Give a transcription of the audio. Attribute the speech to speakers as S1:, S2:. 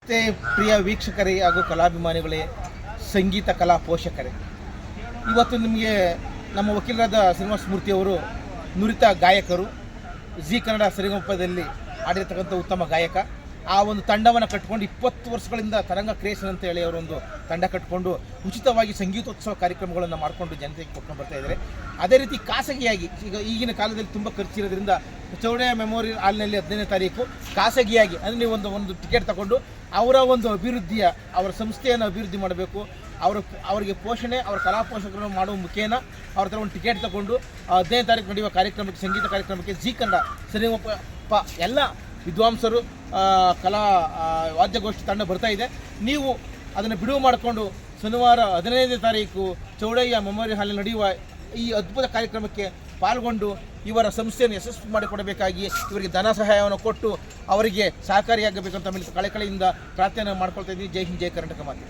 S1: ಮತ್ತು ಪ್ರಿಯ ವೀಕ್ಷಕರೇ ಹಾಗೂ ಕಲಾಭಿಮಾನಿಗಳೇ, ಸಂಗೀತ ಕಲಾ ಪೋಷಕರೇ, ಇವತ್ತು ನಿಮಗೆ ನಮ್ಮ ವಕೀಲರಾದ ಶ್ರೀನಿವಾಸ ಮೂರ್ತಿಯವರು ನುರಿತ ಗಾಯಕರು, ಜಿ ಕನ್ನಡ ಸರಿಗಮಪದಲ್ಲಿ ಆಡಿರ್ತಕ್ಕಂಥ ಉತ್ತಮ ಗಾಯಕ. ಆ ಒಂದು ತಂಡವನ್ನು ಕಟ್ಟಿಕೊಂಡು 20 ವರ್ಷಗಳಿಂದ ತರಂಗ ಕ್ರಿಯೇಷನ್ ಅಂತ ಹೇಳಿ ಅವರೊಂದು ತಂಡ ಕಟ್ಟಿಕೊಂಡು ಉಚಿತವಾಗಿ ಸಂಗೀತೋತ್ಸವ ಕಾರ್ಯಕ್ರಮಗಳನ್ನು ಮಾಡಿಕೊಂಡು ಜನತೆಗೆ ಕೊಟ್ಕೊಂಡು ಬರ್ತಾ ಇದ್ದಾರೆ. ಅದೇ ರೀತಿ ಖಾಸಗಿಯಾಗಿ ಈಗಿನ ಕಾಲದಲ್ಲಿ ತುಂಬ ಖರ್ಚಿರೋದ್ರಿಂದ ಚೌಡಯ್ಯ ಮೆಮೋರಿಯಲ್ ಹಾಲ್ನಲ್ಲಿ 15ನೇ ತಾರೀಕು ಖಾಸಗಿಯಾಗಿ ಅಂದರೆ ನೀವು ಒಂದು ಟಿಕೆಟ್ ತಗೊಂಡು ಅವರ ಒಂದು ಅಭಿವೃದ್ಧಿಯ ಅವರ ಸಂಸ್ಥೆಯನ್ನು ಅಭಿವೃದ್ಧಿ ಮಾಡಬೇಕು, ಅವರಿಗೆ ಪೋಷಣೆ, ಅವರ ಕಲಾ ಪೋಷಕರನ್ನು ಮಾಡುವ ಮುಖೇನ ಅವ್ರ ಹತ್ರ ಒಂದು ಟಿಕೆಟ್ ತಗೊಂಡು 15ನೇ ತಾರೀಕು ನಡೆಯುವ ಕಾರ್ಯಕ್ರಮಕ್ಕೆ, ಸಂಗೀತ ಕಾರ್ಯಕ್ರಮಕ್ಕೆ ಜಿ ಕನ್ನಡ ಸರಿಗಮಪ ಎಲ್ಲ ವಿದ್ವಾಂಸರು, ಕಲಾ ವಾದ್ಯಗೋಷ್ಠಿ ತಂಡ ಬರ್ತಾ ಇದೆ. ನೀವು ಅದನ್ನು ಬಿಡುವು ಮಾಡಿಕೊಂಡು ಶನಿವಾರ 15ನೇ ತಾರೀಕು ಚೌಡಯ್ಯ ಮೆಮೋರಿಯಲ್ ಹಾಲ್ನಲ್ಲಿ ನಡೆಯುವ ಈ ಅದ್ಭುತ ಕಾರ್ಯಕ್ರಮಕ್ಕೆ ಪಾಲ್ಗೊಂಡು ಇವರ ಸಂಸ್ಥೆಯನ್ನು ಯಶಸ್ವಿ ಮಾಡಿಕೊಡಬೇಕಾಗಿ ಇವರಿಗೆ ಧನ ಸಹಾಯವನ್ನು ಕೊಟ್ಟು ಅವರಿಗೆ ಸಹಕಾರಿಯಾಗಬೇಕಂತ ಮೇಲೆ ಕಳೆಕಳೆಯಿಂದ ಪ್ರಾರ್ಥನೆ ಮಾಡ್ಕೊಳ್ತಾ ಇದ್ದೀನಿ. ಜೈ ಹಿಂದ್, ಜೈ ಕರ್ನಾಟಕ ಮಾತೆ.